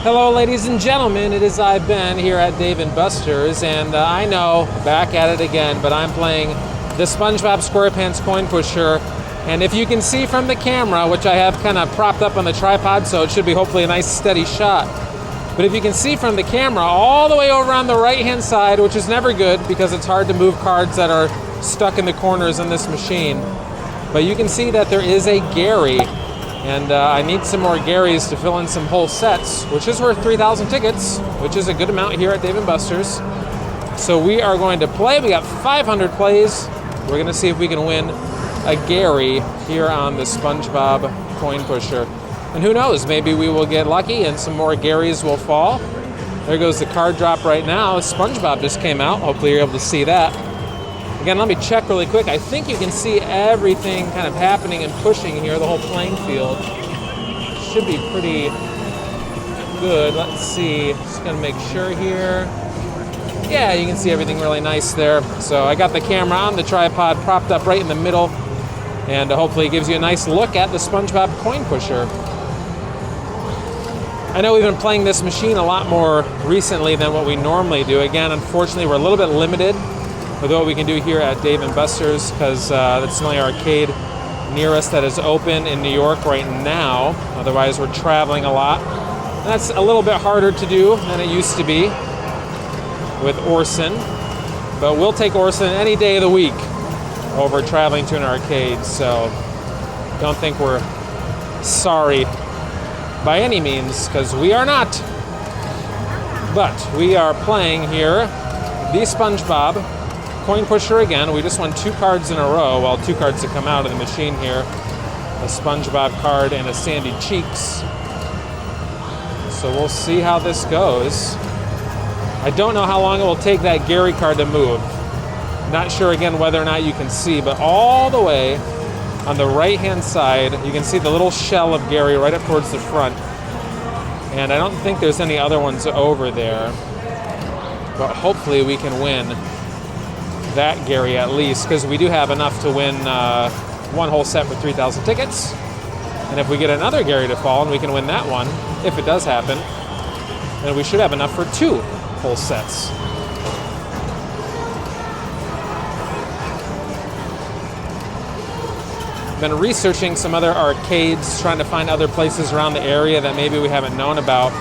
Hello ladies and gentlemen, it is I, Ben, here at Dave & Buster's, and I know, back at it again, but I'm playing the SpongeBob SquarePants coin pusher, and if you can see from the camera, which I have kind of propped up on the tripod, so it should be hopefully a nice steady shot, but if you can see from the camera, all the way over on the right-hand side, which is never good because it's hard to move cards that are stuck in the corners in this machine, but you can see that there is a Gary. And I need some more Garys to fill in some whole sets, which is worth 3,000 tickets, which is a good amount here at Dave & Buster's. So we are going to play. We got 500 plays. We're going to see if we can win a Gary here on the SpongeBob coin pusher. And who knows, maybe we will get lucky and some more Garys will fall. There goes the card drop right now. SpongeBob just came out. Hopefully you're able to see that. Again, let me check really quick. I think you can see everything kind of happening and pushing here, the whole playing field. Should be pretty good. Let's see. Just gonna make sure here. Yeah, you can see everything really nice there. So I got the camera on the tripod propped up right in the middle, and hopefully it gives you a nice look at the SpongeBob coin pusher. I know we've been playing this machine a lot more recently than what we normally do. Again, unfortunately, we're a little bit limited with what we can do here at Dave & Buster's because that's the only arcade near us that is open in New York right now. Otherwise, we're traveling a lot. And that's a little bit harder to do than it used to be with Orson. But we'll take Orson any day of the week over traveling to an arcade. So don't think we're sorry by any means, because we are not. But we are playing here the SpongeBob coin pusher again. We just won 2 cards in a row, well, 2 cards to come out of the machine here. A SpongeBob card and a Sandy Cheeks. So we'll see how this goes. I don't know how long it will take that Gary card to move. Not sure again whether or not you can see, but all the way on the right-hand side, you can see the little shell of Gary right up towards the front. And I don't think there's any other ones over there. But hopefully we can win that Gary at least, because we do have enough to win 1 whole set with 3,000 tickets. And if we get another Gary to fall and we can win that one, if it does happen, then we should have enough for 2 whole sets. Been researching some other arcades, trying to find other places around the area that maybe we haven't known about.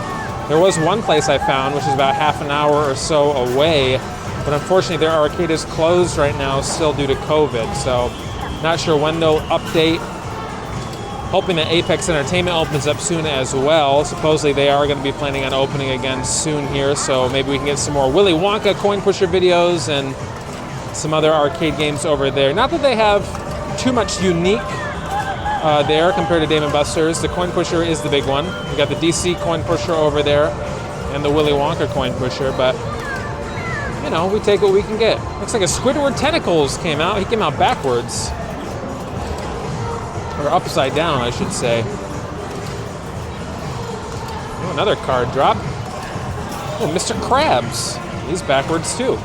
There was one place I found, which is about half an hour or so away, but unfortunately their arcade is closed right now still due to COVID, so not sure when they'll update. Hoping that Apex Entertainment opens up soon as well. Supposedly they are going to be planning on opening again soon here, so maybe we can get some more Willy Wonka coin pusher videos and some other arcade games over there. Not that they have too much unique there compared to Dave & Buster's. The coin pusher is the big one. We got the DC coin pusher over there and the Willy Wonka coin pusher, but you know, we take what we can get. Looks like a Squidward Tentacles came out. He came out backwards. Or upside down, I should say. Oh, another card drop. Oh, Mr. Krabs. He's backwards too.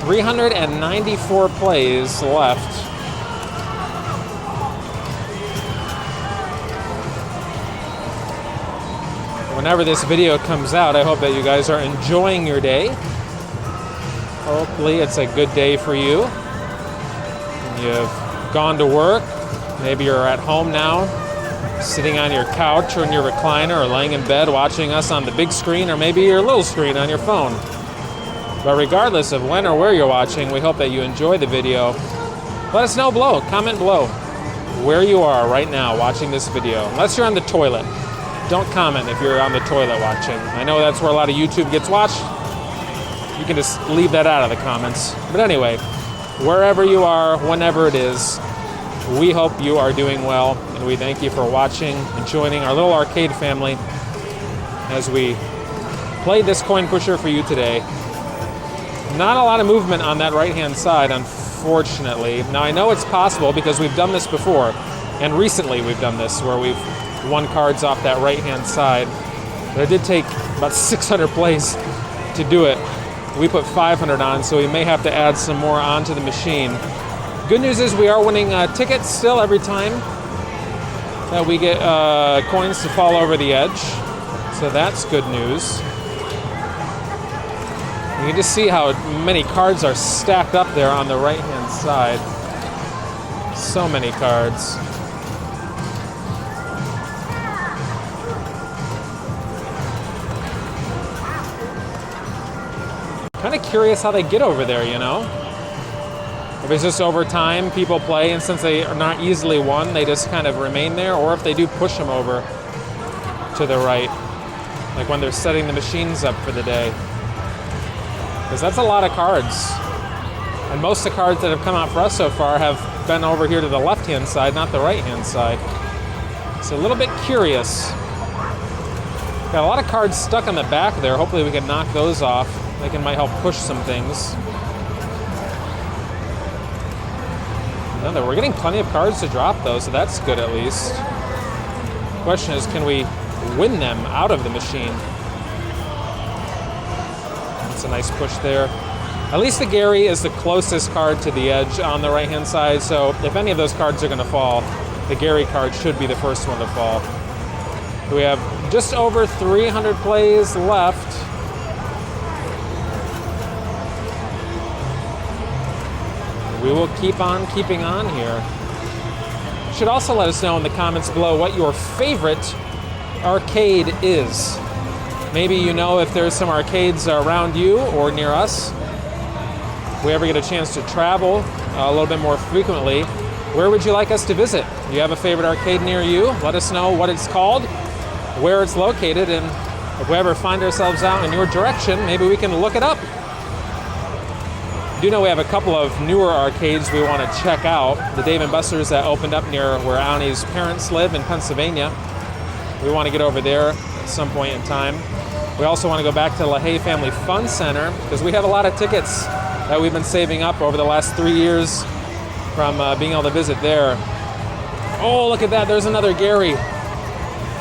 $394 plays left. Whenever this video comes out, I hope that you guys are enjoying your day. Hopefully it's a good day for you. You've gone to work. Maybe you're at home now, sitting on your couch or in your recliner or laying in bed watching us on the big screen or maybe your little screen on your phone. But regardless of when or where you're watching, we hope that you enjoy the video. Let us know below, comment below where you are right now watching this video. Unless you're on the toilet. Don't comment if you're on the toilet watching. I know that's where a lot of YouTube gets watched. You can just leave that out of the comments. But anyway, wherever you are, whenever it is, we hope you are doing well, and we thank you for watching and joining our little arcade family as we play this coin pusher for you today. Not a lot of movement on that right-hand side, unfortunately. Now, I know it's possible because we've done this before, and recently we've done this, where we've won cards off that right-hand side. But it did take about 600 plays to do it. We put 500 on, so we may have to add some more onto the machine Good news is we are winning tickets still every time that we get coins to fall over the edge. So that's good news. You can just see how many cards are stacked up there on the right-hand side. So many cards. Kind of curious how they get over there, you know? If it's just over time, people play, and since they are not easily won, they just kind of remain there, or if they do push them over to the right, like when they're setting the machines up for the day. Because that's a lot of cards. And most of the cards that have come out for us so far have been over here to the left-hand side, not the right-hand side. It's a little bit curious. Got a lot of cards stuck on the back there. Hopefully we can knock those off. They might help push some things. We're getting plenty of cards to drop though, so that's good at least. The question is, can we win them out of the machine? That's a nice push there. At least the Gary is the closest card to the edge on the right-hand side, so if any of those cards are going to fall, the Gary card should be the first one to fall. We have just over 300 plays left. We will keep on keeping on here. You should also let us know in the comments below what your favorite arcade is. Maybe you know if there's some arcades around you or near us. If we ever get a chance to travel a little bit more frequently, where would you like us to visit? Do you have a favorite arcade near you? Let us know what it's called, where it's located, and if we ever find ourselves out in your direction, maybe we can look it up. I do know we have a couple of newer arcades we want to check out. The Dave & Buster's that opened up near where Auni's parents live in Pennsylvania. We want to get over there at some point in time. We also want to go back to LaHaye Family Fun Center because we have a lot of tickets that we've been saving up over the last 3 years from being able to visit there. Oh, look at that. There's another Gary.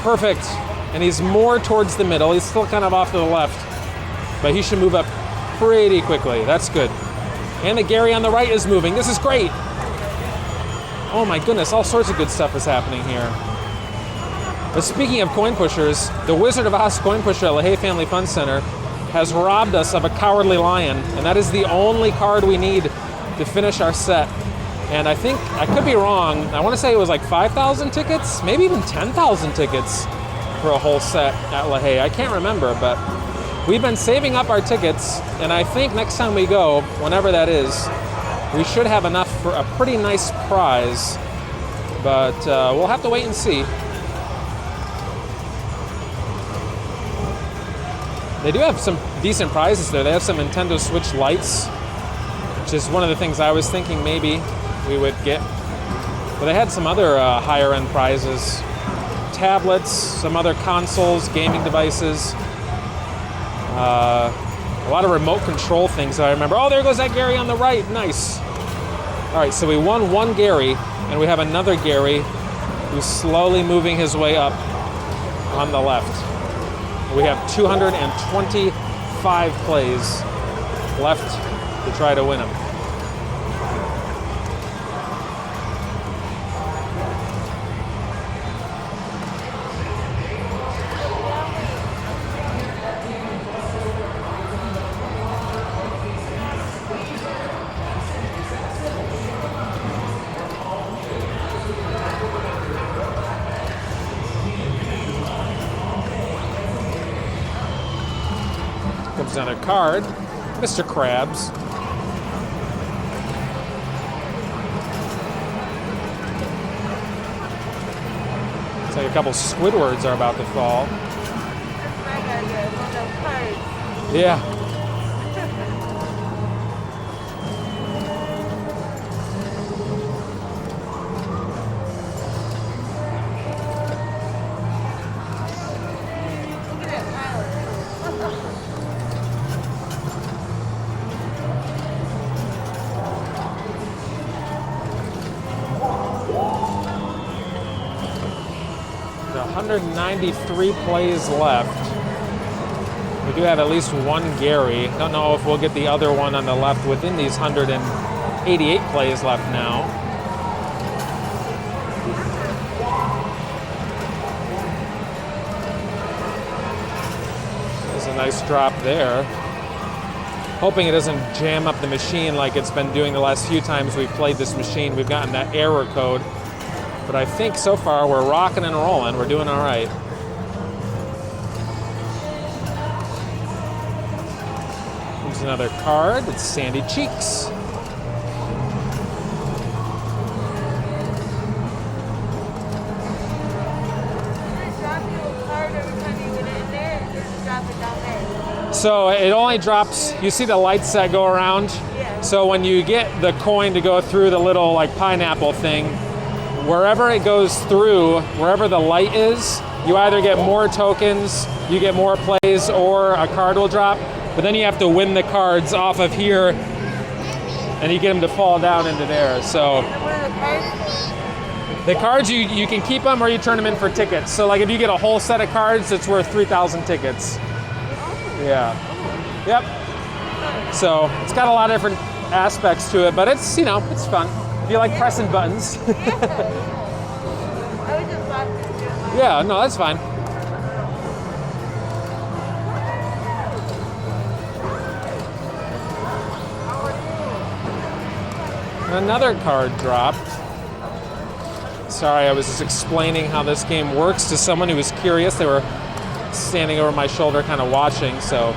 Perfect. And he's more towards the middle. He's still kind of off to the left, but he should move up pretty quickly. That's good. And the Gary on the right is moving. This is great. Oh my goodness, all sorts of good stuff is happening here. But speaking of coin pushers, the Wizard of Oz coin pusher at LaHaye Family Fun Center has robbed us of a Cowardly Lion, and that is the only card we need to finish our set. And I think, I could be wrong, I want to say it was like 5,000 tickets, maybe even 10,000 tickets for a whole set at LaHaye. I can't remember, but we've been saving up our tickets, and I think next time we go, whenever that is, we should have enough for a pretty nice prize, but we'll have to wait and see. They do have some decent prizes there. They have some Nintendo Switch Lites, which is one of the things I was thinking maybe we would get. But they had some other higher end prizes. Tablets, some other consoles, gaming devices. A lot of remote control things that I remember. Oh, there goes that Gary on the right. Nice. All right, so we won one Gary, and we have another Gary who's slowly moving his way up on the left. We have 225 plays left to try to win them. Comes another card, Mr. Krabs. Looks like a couple Squidwards are about to fall. Yeah. There's 193 plays left. We do have at least one Gary. Don't know if we'll get the other one on the left within these 193 88 plays left now. There's a nice drop there. Hoping it doesn't jam up the machine like it's been doing the last few times we've played this machine. We've gotten that error code. But I think so far we're rocking and rolling. We're doing all right. Here's another card. It's Sandy Cheeks. So it only drops, you see the lights that go around? Yeah. So when you get the coin to go through the little like pineapple thing, wherever it goes through, wherever the light is, you either get more tokens, you get more plays, or a card will drop. But then you have to win the cards off of here, and you get them to fall down into there. So the cards, you can keep them or you turn them in for tickets. So like if you get a whole set of cards, it's worth 3,000 tickets. Yeah. Yep. So it's got a lot of different aspects to it, but it's, you know, it's fun. If you like pressing buttons. Yeah, no, that's fine. Another card dropped. Sorry, I was just explaining how this game works to someone who was curious. They were standing over my shoulder kind of watching, so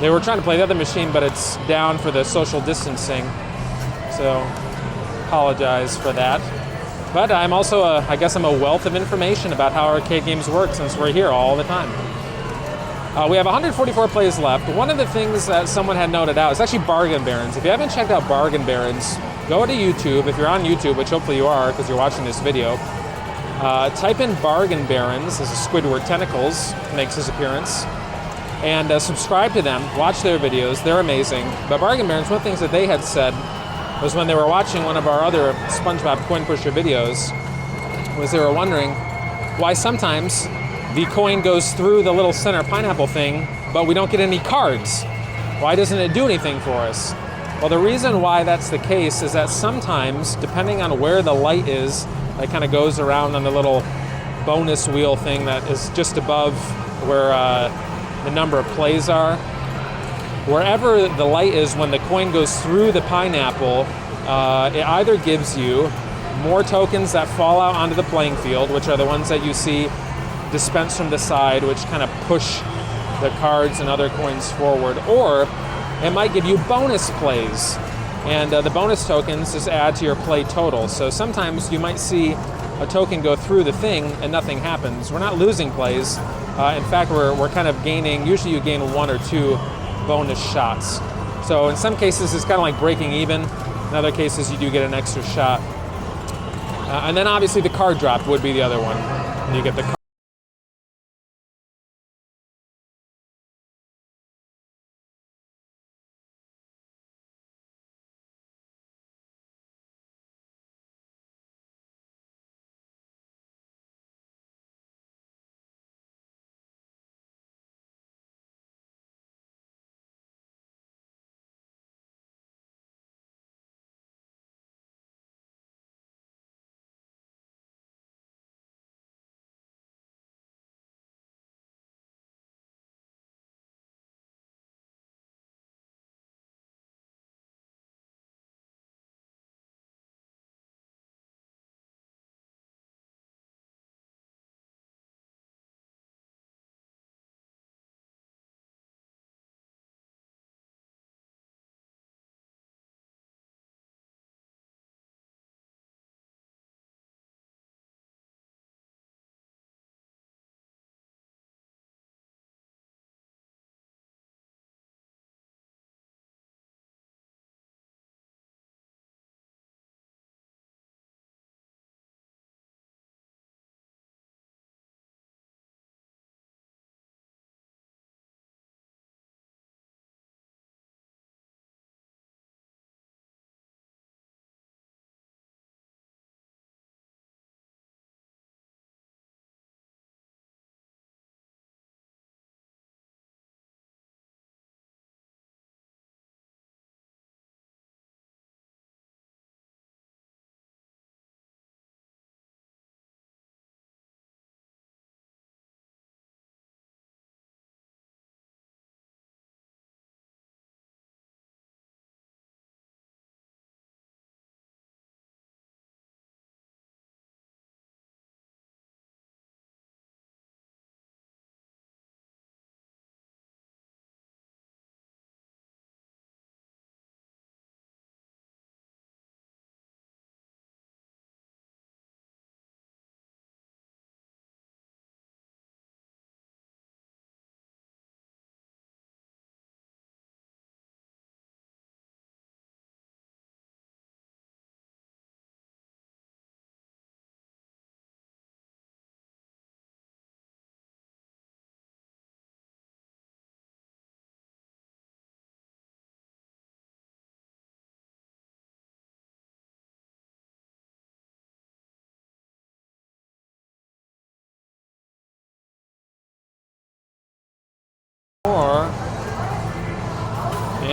they were trying to play the other machine, but it's down for the social distancing, so apologize for that. But I'm also I guess I'm a wealth of information about how arcade games work since we're here all the time. We have 144 plays left. One of the things that someone had noted out is actually Bargain Barons. If you haven't checked out Bargain Barons, go to YouTube. If you're on YouTube, which hopefully you are because you're watching this video, type in Bargain Barons, as Squidward Tentacles makes his appearance, and subscribe to them, watch their videos, they're amazing. But Bargain Barons, one of the things that they had said was when they were watching one of our other SpongeBob coin pusher videos, was they were wondering why sometimes the coin goes through the little center pineapple thing, but we don't get any cards. Why doesn't it do anything for us? Well, the reason why that's the case is that sometimes, depending on where the light is, that kind of goes around on the little bonus wheel thing that is just above where the number of plays are. Wherever the light is when the coin goes through the pineapple, it either gives you more tokens that fall out onto the playing field, which are the ones that you see dispensed from the side, which kind of push the cards and other coins forward, or it might give you bonus plays. And the bonus tokens just add to your play total. So sometimes you might see a token go through the thing and nothing happens. We're not losing plays. In fact, we're kind of gaining, usually you gain 1 or 2 bonus shots. So in some cases, it's kind of like breaking even. In other cases, you do get an extra shot. And then obviously the card drop would be the other one. You get the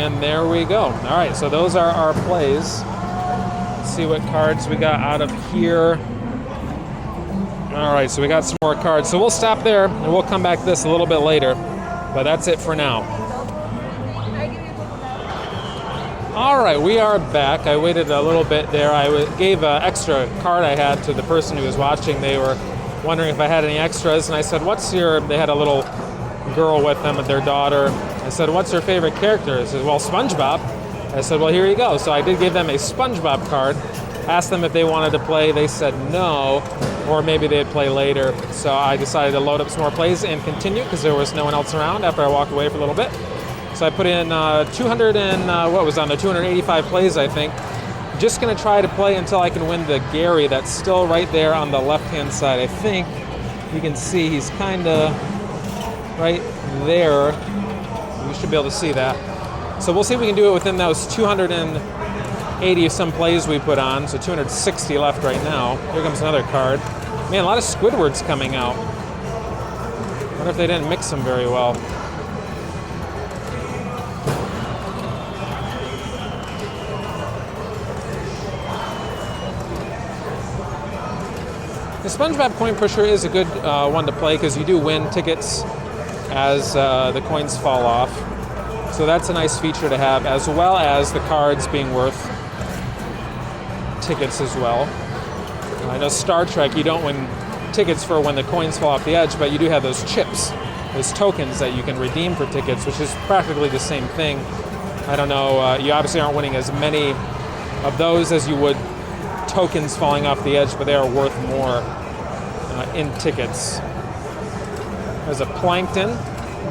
And there we go. All right, so those are our plays. Let's see what cards we got out of here. All right, so we got some more cards. So we'll stop there, and we'll come back to this a little bit later. But that's it for now. All right, we are back. I waited a little bit there. I gave an extra card I had to the person who was watching. They were wondering if I had any extras, and I said, they had a little girl with them, with their daughter. I said, what's her favorite character? They said, well, SpongeBob. I said, well, here you go. So I did give them a SpongeBob card, asked them if they wanted to play. They said no, or maybe they'd play later. So I decided to load up some more plays and continue because there was no one else around after I walked away for a little bit. So I put in 285 plays, I think. Just gonna try to play until I can win the Gary that's still right there on the left-hand side. I think you can see he's kinda right there. You should be able to see that. So we'll see if we can do it within those 280 some plays we put on. So 260 left right now. Here comes another card. Man, a lot of Squidwards coming out. Wonder if they didn't mix them very well. The SpongeBob coin pusher is a good one to play because you do win tickets as the coins fall off. So that's a nice feature to have, as well as the cards being worth tickets as well. I know Star Trek, you don't win tickets for when the coins fall off the edge, but you do have those chips, those tokens that you can redeem for tickets, which is practically the same thing. I don't know, you obviously aren't winning as many of those as you would tokens falling off the edge, but they are worth more in tickets. There's a Plankton.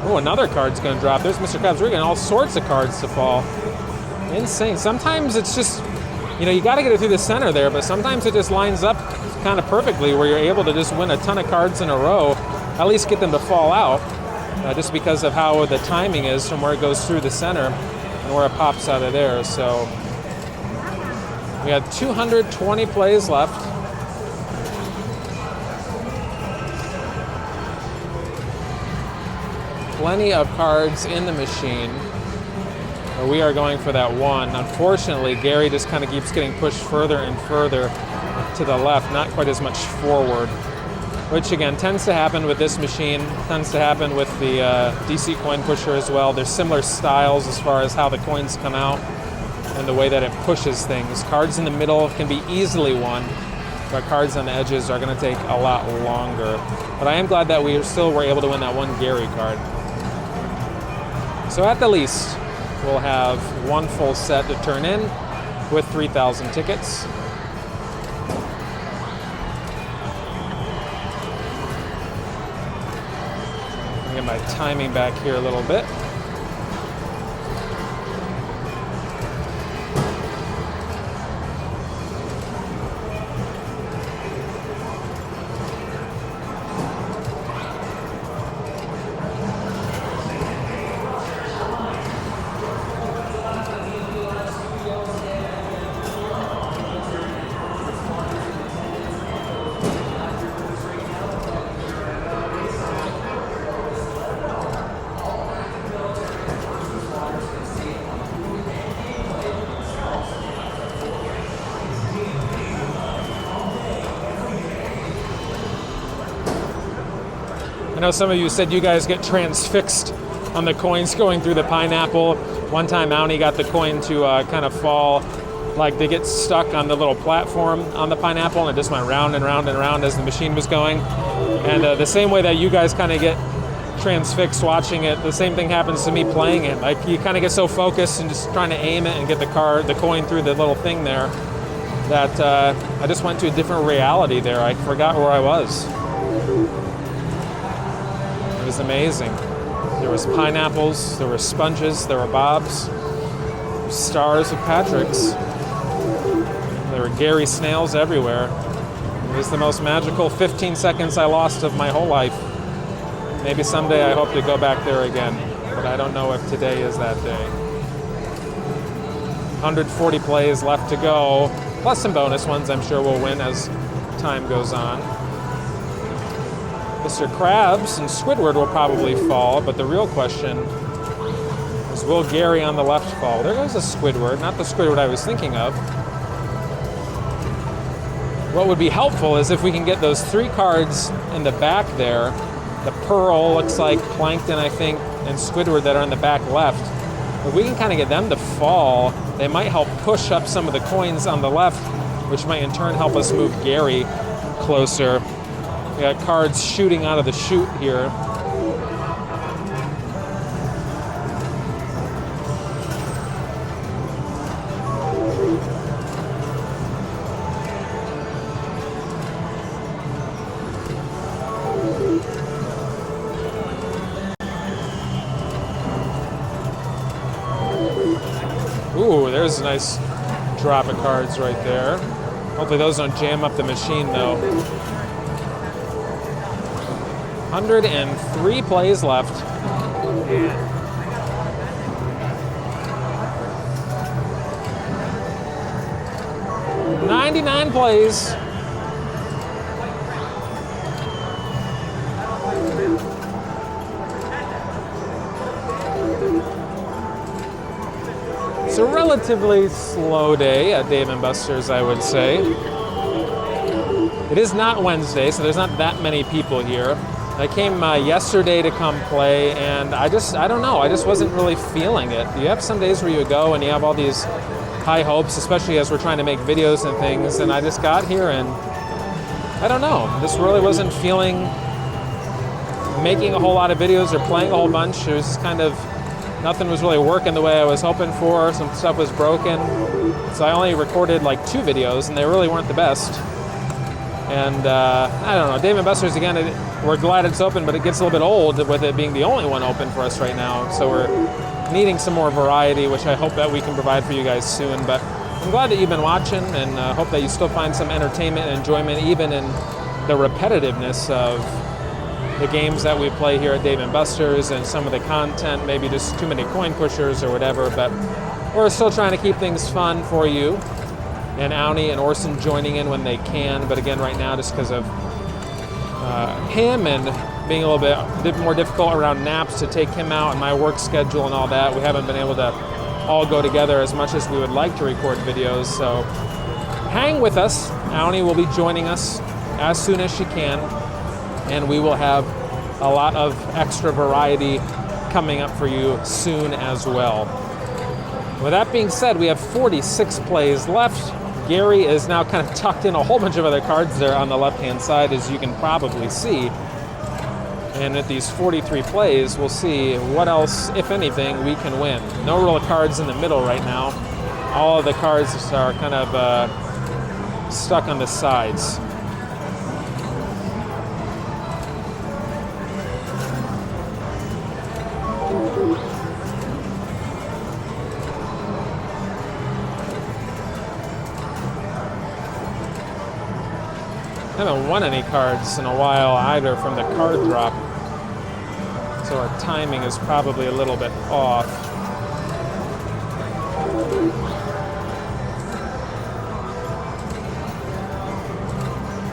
Oh, another card's going to drop. There's Mr. Krabs. We're getting all sorts of cards to fall. Insane. Sometimes it's just, you got to get it through the center there, but sometimes it just lines up kind of perfectly where you're able to just win a ton of cards in a row, at least get them to fall out, just because of how the timing is from where it goes through the center and where it pops out of there. So we had 220 plays left. Plenty of cards in the machine. We are going for that one. Unfortunately, Gary just kind of keeps getting pushed further and further to the left, not quite as much forward, which again tends to happen with this machine, tends to happen with the DC coin pusher as well. There's similar styles as far as how the coins come out and the way that it pushes things. Cards in the middle can be easily won, but cards on the edges are going to take a lot longer. But I am glad that we still were able to win that one Gary card. So at the least, we'll have one full set to turn in with 3,000 tickets. I'll get my timing back here a little bit. I know some of you said you guys get transfixed on the coins going through the pineapple. One time Mountie got the coin to kind of fall, like they get stuck on the little platform on the pineapple, and it just went round and round and round as the machine was going. And the same way that you guys kind of get transfixed watching it, the same thing happens to me playing it. Like you kind of get so focused and just trying to aim it and get the coin through the little thing there, that I just went to a different reality there. I forgot where I was. It was amazing. There was pineapples, there were sponges, there were bobs, stars of Patrick's. There were Gary snails everywhere. It was the most magical 15 seconds I lost of my whole life. Maybe someday I hope to go back there again, but I don't know if today is that day. 140 plays left to go, plus some bonus ones I'm sure we'll win as time goes on. Mr. Krabs and Squidward will probably fall, but the real question Is will Gary on the left fall? There goes a Squidward, not the Squidward I was thinking of. What would be helpful is if we can get those 3 cards in the back there. The Pearl looks like Plankton, I think, and Squidward that are in the back left. If we can kind of get them to fall, they might help push up some of the coins on the left, which might in turn help us move Gary closer. We got cards shooting out of the chute here. Ooh, there's a nice drop of cards right there. Hopefully those don't jam up the machine though. 103 plays left. 99 plays. It's a relatively slow day at Dave & Buster's, I would say. It is not Wednesday, so there's not that many people here. I came yesterday to come play, and I don't know, I just wasn't really feeling it. You have some days where you go and you have all these high hopes, especially as we're trying to make videos and things, and I just got here and I don't know, just really wasn't feeling making a whole lot of videos or playing a whole bunch. It was just kind of, nothing was really working the way I was hoping for. Some stuff was broken. So I only recorded like 2 videos and they really weren't the best. And I don't know, Dave & Buster's, again, we're glad it's open, but it gets a little bit old with it being the only one open for us right now. So we're needing some more variety, which I hope that we can provide for you guys soon. But I'm glad that you've been watching, and hope that you still find some entertainment and enjoyment even in the repetitiveness of the games that we play here at Dave & Buster's and some of the content, maybe just too many coin pushers or whatever, but we're still trying to keep things fun for you. And Auni and Orson joining in when they can, but again, right now, just because of him and being a little bit more difficult around naps to take him out and my work schedule and all that, we haven't been able to all go together as much as we would like to record videos. So hang with us. Auni will be joining us as soon as she can, and we will have a lot of extra variety coming up for you soon as well. With that being said, we have 46 plays left. Gary is now kind of tucked in a whole bunch of other cards there on the left-hand side, as you can probably see. And at these 43 plays, we'll see what else, if anything, we can win. No real cards in the middle right now. All of the cards are kind of stuck on the sides. I haven't won any cards in a while either from the card drop, so our timing is probably a little bit off.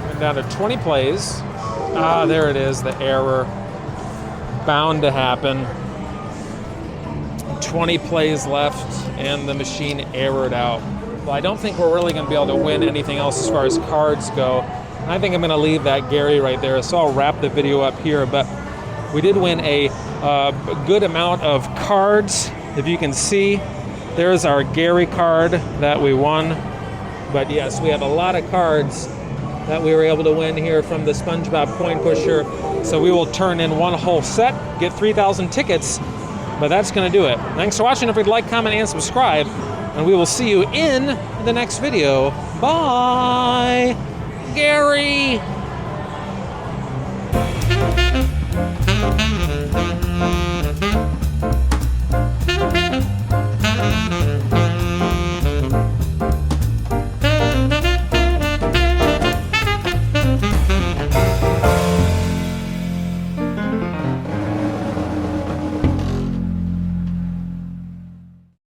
Went down to 20 plays. Ah, there it is, the error. Bound to happen. 20 plays left and the machine errored out. Well, I don't think we're really going to be able to win anything else as far as cards go. I think I'm going to leave that Gary right there, so I'll wrap the video up here. But we did win a good amount of cards. If you can see, there's our Gary card that we won. But yes, we have a lot of cards that we were able to win here from the SpongeBob coin pusher. So we will turn in one whole set, get 3,000 tickets, but that's going to do it. Thanks for watching. If you'd like, comment, and subscribe, and we will see you in the next video. Bye! Gary!